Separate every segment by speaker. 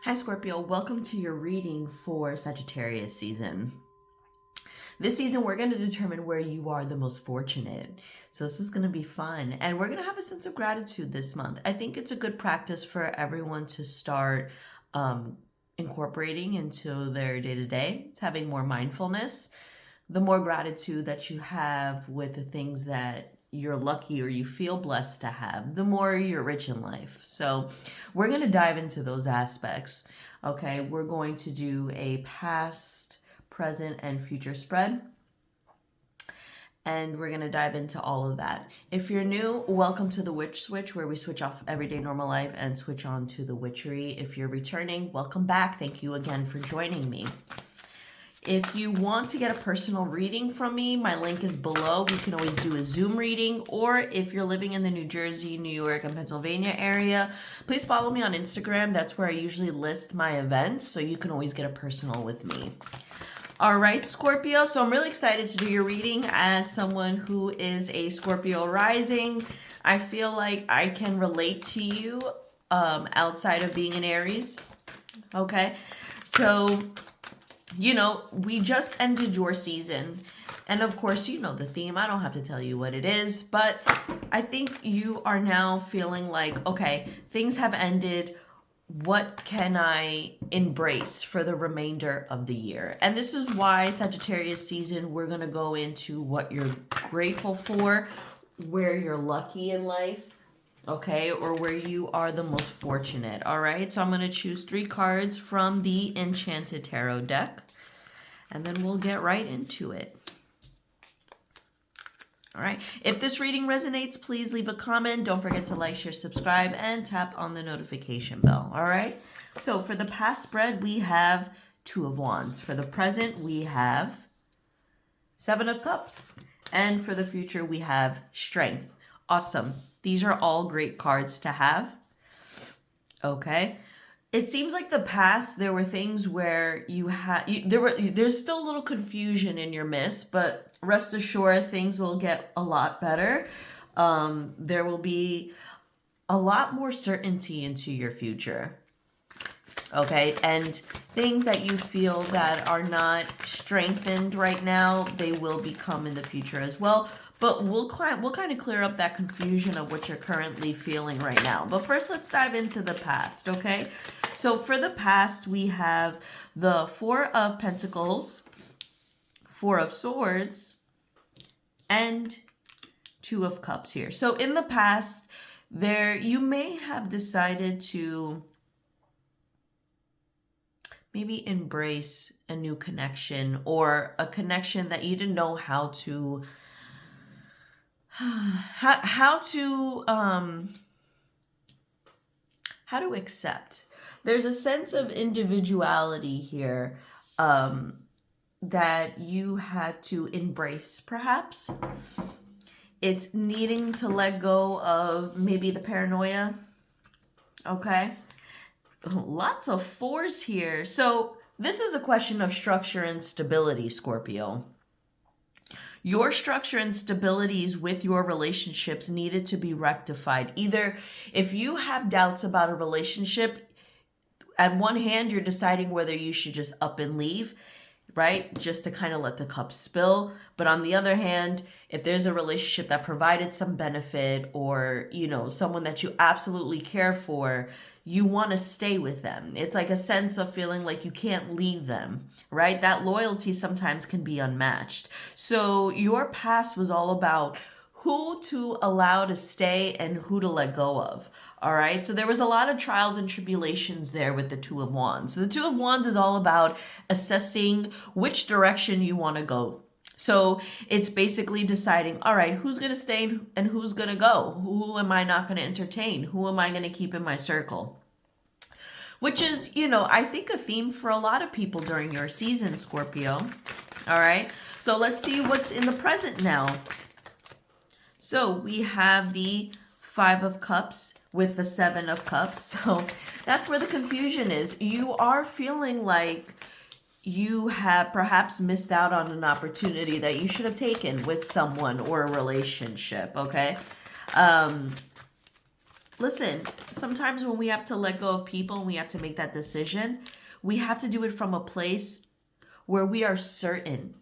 Speaker 1: Hi Scorpio, welcome to your reading for Sagittarius season. This season, we're going to determine where you are the most fortunate. So this is going to be fun. And we're going to have a sense of gratitude this month. I think it's a good practice for everyone to start incorporating into their day-to-day. It's having more mindfulness. The more gratitude that you have with the things that you're lucky or you feel blessed to have, the more you're rich in life. So we're going to dive into those aspects. Okay, we're going to do a past, present, and future spread. And we're going to dive into all of that. If you're new, welcome to the Witch Switch, where we switch off everyday normal life and switch on to the witchery. If you're returning, welcome back. Thank you again for joining me. If you want to get a personal reading from me, my link is below. We can always do a Zoom reading, or if you're living in the New Jersey, New York, and Pennsylvania area, please follow me on Instagram. That's where I usually list my events, so you can always get a personal with me. All right, Scorpio. So I'm really excited to do your reading as someone who is a Scorpio rising. I feel like I can relate to you outside of being an Aries. Okay, so you know, we just ended your season. And of course, you know the theme. I don't have to tell you what it is. But I think you are now feeling like, okay, things have ended. What can I embrace for the remainder of the year? And this is why Sagittarius season, we're going to go into what you're grateful for, where you're lucky in life, okay, or where you are the most fortunate. All right, so I'm going to choose 3 cards from the Enchanted Tarot deck, and then we'll get right into it. All right, if this reading resonates, please leave a comment. Don't forget to like, share, subscribe, and tap on the notification bell. All right, so for the past spread, we have 2 of Wands. For the present, we have 7 of Cups. And for the future, we have Strength. Awesome. These are all great cards to have. Okay. It seems like the past, there were things where there's still a little confusion in your midst, but rest assured things will get a lot better. There will be a lot more certainty into your future. Okay, and things that you feel that are not strengthened right now, they will become in the future as well. But we'll kind of clear up that confusion of what you're currently feeling right now. But first, let's dive into the past, okay? So for the past, we have the 4 of Pentacles, 4 of Swords, and 2 of Cups here. So in the past, you may have decided to maybe embrace a new connection, or a connection that you didn't know how to accept. There's a sense of individuality here that you had to embrace, perhaps. It's needing to let go of maybe the paranoia. Okay. Lots of 4s here. So this is a question of structure and stability, Scorpio. Your structure and stabilities with your relationships needed to be rectified. Either if you have doubts about a relationship, at one hand, you're deciding whether you should just up and leave, right? Just to kind of let the cup spill. But on the other hand, if there's a relationship that provided some benefit, or, you know, someone that you absolutely care for, you want to stay with them. It's like a sense of feeling like you can't leave them, right? That loyalty sometimes can be unmatched. So your past was all about who to allow to stay and who to let go of. All right. So there was a lot of trials and tribulations there with the 2 of Wands. So the 2 of Wands is all about assessing which direction you want to go. So it's basically deciding, all right, who's going to stay and who's going to go? Who am I not going to entertain? Who am I going to keep in my circle? Which is, you know, I think a theme for a lot of people during your season, Scorpio. All right. So let's see what's in the present now. So we have the 5 of Cups with the 7 of Cups. So that's where the confusion is. You are feeling like you have perhaps missed out on an opportunity that you should have taken with someone or a relationship, okay? listen, sometimes when we have to let go of people and we have to make that decision, we have to do it from a place where we are certain,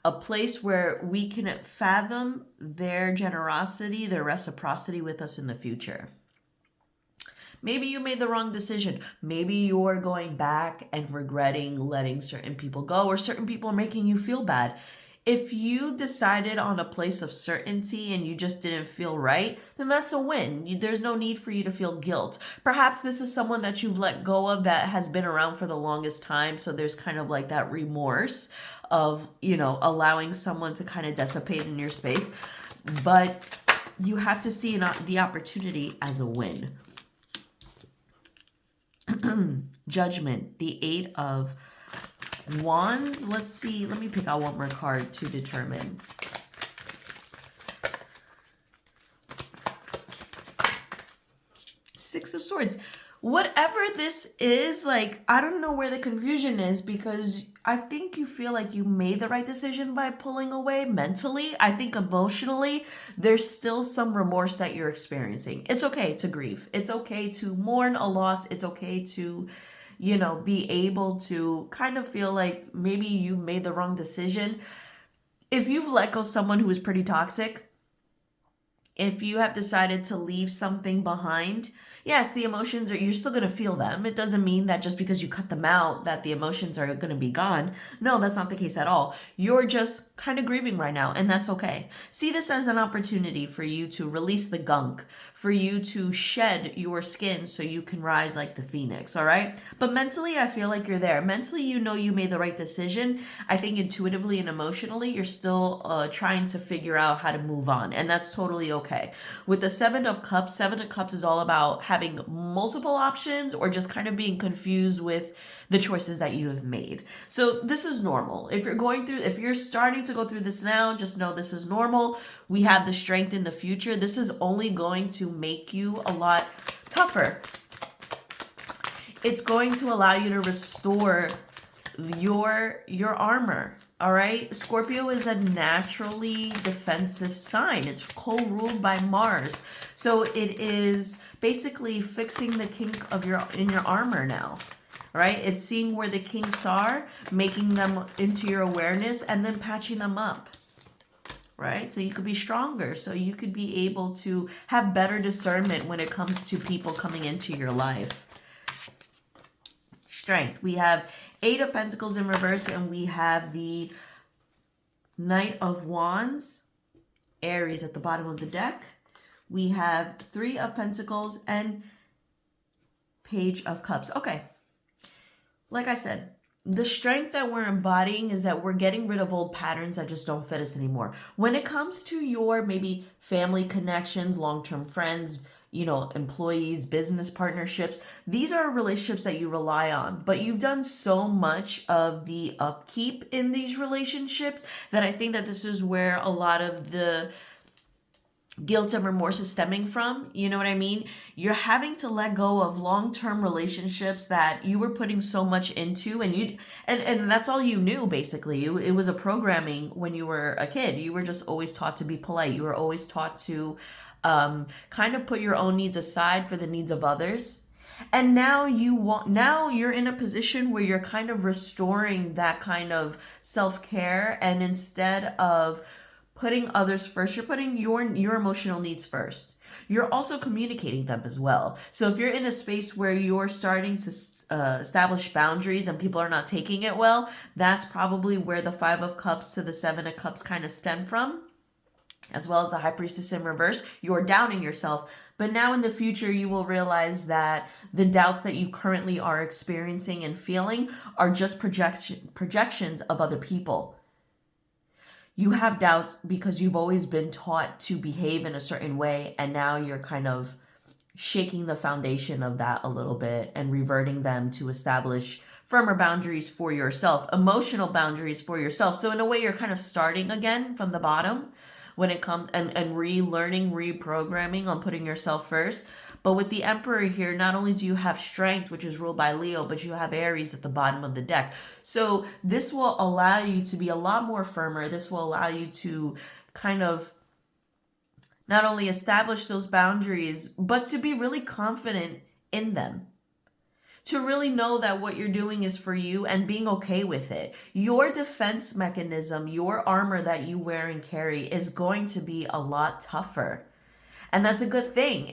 Speaker 1: a place where we can fathom their generosity, their reciprocity with us in the future. Maybe you made the wrong decision. Maybe you're going back and regretting letting certain people go, or certain people are making you feel bad. If you decided on a place of certainty and you just didn't feel right, then that's a win. There's no need for you to feel guilt. Perhaps this is someone that you've let go of that has been around for the longest time. So there's kind of like that remorse of, allowing someone to kind of dissipate in your space. But you have to see the opportunity as a win. Judgment, the 8 of Wands. Let's see. Let me pick out one more card to determine. Six of Swords. Whatever this is, like, I don't know where the confusion is, because I think you feel like you made the right decision by pulling away mentally. I think emotionally, there's still some remorse that you're experiencing. It's okay to grieve. It's okay to mourn a loss. It's okay to, be able to kind of feel like maybe you made the wrong decision. If you've let go someone who is pretty toxic, if you have decided to leave something behind, yes, the emotions you're still going to feel them. It doesn't mean that just because you cut them out that the emotions are going to be gone. No, that's not the case at all. You're just kind of grieving right now, and that's okay. See this as an opportunity for you to release the gunk, for you to shed your skin so you can rise like the phoenix, all right? But mentally, I feel like you're there. Mentally, you made the right decision. I think intuitively and emotionally, you're still trying to figure out how to move on, and that's totally okay. With the Seven of Cups is all about having multiple options or just kind of being confused with the choices that you have made. So this is normal. If you're starting to go through this now, just know this is normal. We have the strength in the future. This is only going to make you a lot tougher. It's going to allow you to restore your armor. All right. Scorpio is a naturally defensive sign. It's co-ruled by Mars. So it is basically fixing the kink in your armor now. Right? It's seeing where the kinks are, making them into your awareness, and then patching them up. Right? So you could be stronger. So you could be able to have better discernment when it comes to people coming into your life. Strength. We have 8 of Pentacles in reverse, and we have the Knight of Wands, Aries at the bottom of the deck. We have 3 of Pentacles and Page of Cups. Okay. Like I said, the strength that we're embodying is that we're getting rid of old patterns that just don't fit us anymore. When it comes to your maybe family connections, long-term friends, employees, business partnerships, these are relationships that you rely on, but you've done so much of the upkeep in these relationships that I think that this is where a lot of the guilt and remorse is stemming from. You know what I mean? You're having to let go of long-term relationships that you were putting so much into, and that's all you knew, basically. It was a programming when you were a kid. You were just always taught to be polite. You were always taught to kind of put your own needs aside for the needs of others. And now you're in a position where you're kind of restoring that kind of self-care, and instead of putting others first, you're putting your emotional needs first. You're also communicating them as well. So if you're in a space where you're starting to establish boundaries and people are not taking it well, that's probably where the 5 of Cups to the 7 of Cups kind of stem from, as well as the High Priestess in reverse. You're doubting yourself. But now in the future, you will realize that the doubts that you currently are experiencing and feeling are just projections of other people. You have doubts because you've always been taught to behave in a certain way, and now you're kind of shaking the foundation of that a little bit and reverting them to establish firmer boundaries for yourself, emotional boundaries for yourself. So in a way, you're kind of starting again from the bottom when it comes and relearning, reprogramming on putting yourself first. But with the Emperor here, not only do you have strength, which is ruled by Leo, but you have Aries at the bottom of the deck. So this will allow you to be a lot more firmer. This will allow you to kind of Not only establish those boundaries, but to be really confident in them. To really know that what you're doing is for you and being okay with it. Your defense mechanism, your armor that you wear and carry is going to be a lot tougher. And that's a good thing.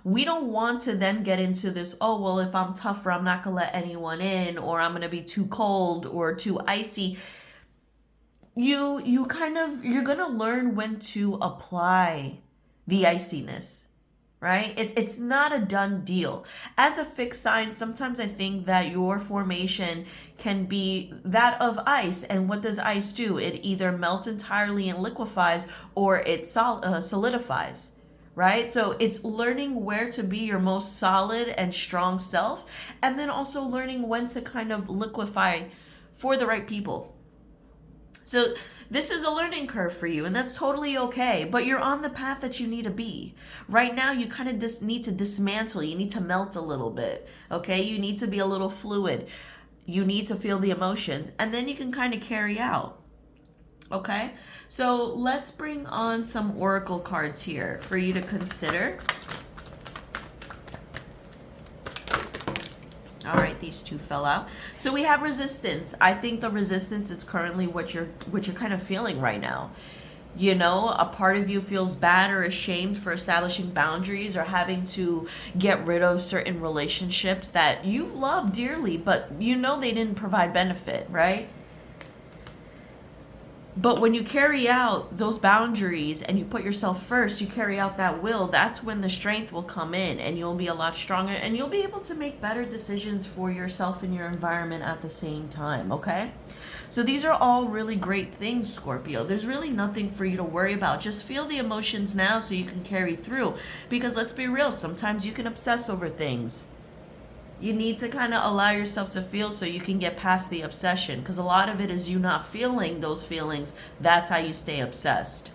Speaker 1: We don't want to then get into this, oh, well, if I'm tougher, I'm not going to let anyone in, or I'm going to be too cold or too icy. You're going to learn when to apply the iciness, right? It's not a done deal. As a fixed sign, sometimes I think that your formation can be that of ice. And what does ice do? It either melts entirely and liquefies, or it solidifies, right? So it's learning where to be your most solid and strong self, and then also learning when to kind of liquefy for the right people. So this is a learning curve for you, and that's totally okay, but you're on the path that you need to be. Right now, you kind of need to dismantle. You need to melt a little bit, okay? You need to be a little fluid. You need to feel the emotions, and then you can kind of carry out, okay? So let's bring on some oracle cards here for you to consider. All right, these two fell out. So we have resistance. I think the resistance is currently what you're kind of feeling right now. A part of you feels bad or ashamed for establishing boundaries or having to get rid of certain relationships that you love dearly, but they didn't provide benefit, right? But when you carry out those boundaries and you put yourself first, you carry out that will, that's when the strength will come in and you'll be a lot stronger and you'll be able to make better decisions for yourself and your environment at the same time, okay? So these are all really great things, Scorpio. There's really nothing for you to worry about. Just feel the emotions now so you can carry through. Because let's be real, sometimes you can obsess over things. You need to kind of allow yourself to feel so you can get past the obsession, because a lot of it is you not feeling those feelings. That's how you stay obsessed,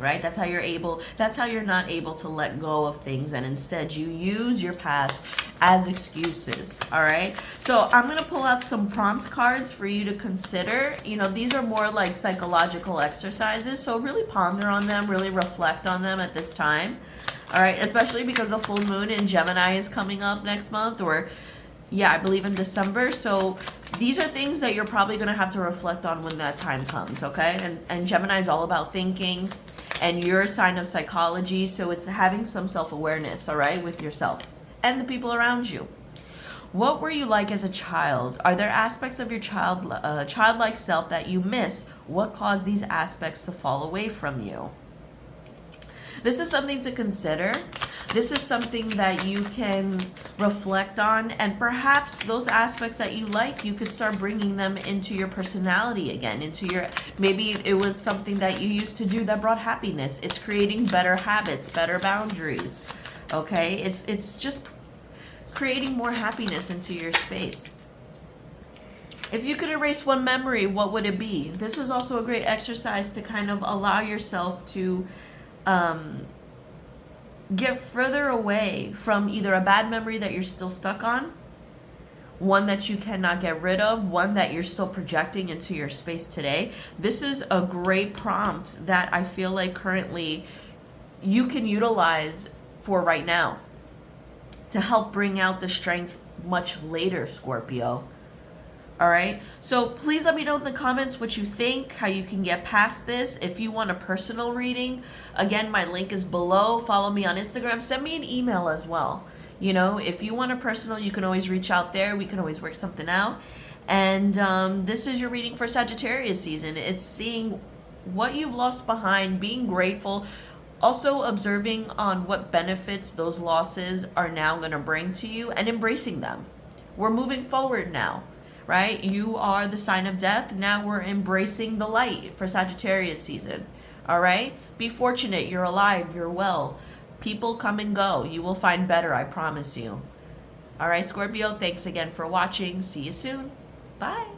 Speaker 1: right? That's how you're not able to let go of things, and instead you use your past as excuses. All right, so I'm going to pull out some prompt cards for you to consider. These are more like psychological exercises, so really ponder on them, really reflect on them at this time. All right, especially because the full moon in Gemini is coming up next month, or I believe in December. So these are things that you're probably going to have to reflect on when that time comes, okay? And Gemini is all about thinking, and you're a sign of psychology, so it's having some self-awareness, all right, with yourself and the people around you. What were you like as a child? Are there aspects of your childlike self that you miss? What caused these aspects to fall away from you? This is something to consider. This is something that you can reflect on, and perhaps those aspects that you like, you could start bringing them into your personality again, maybe it was something that you used to do that brought happiness. It's creating better habits, better boundaries, okay? It's just creating more happiness into your space. If you could erase one memory, what would it be? This is also a great exercise to kind of allow yourself to get further away from either a bad memory that you're still stuck on, one that you cannot get rid of, one that you're still projecting into your space today. This is a great prompt that I feel like currently you can utilize for right now to help bring out the strength much later, Scorpio. All right, so please let me know in the comments what you think, how you can get past this. If you want a personal reading, again, my link is below. Follow me on Instagram. Send me an email as well. If you want a personal, you can always reach out there. We can always work something out. And this is your reading for Sagittarius season. It's seeing what you've lost behind, being grateful, also observing on what benefits those losses are now going to bring to you and embracing them. We're moving forward now. Right? You are the sign of death. Now we're embracing the light for Sagittarius season. All right? Be fortunate. You're alive. You're well. People come and go. You will find better. I promise you. All right, Scorpio. Thanks again for watching. See you soon. Bye.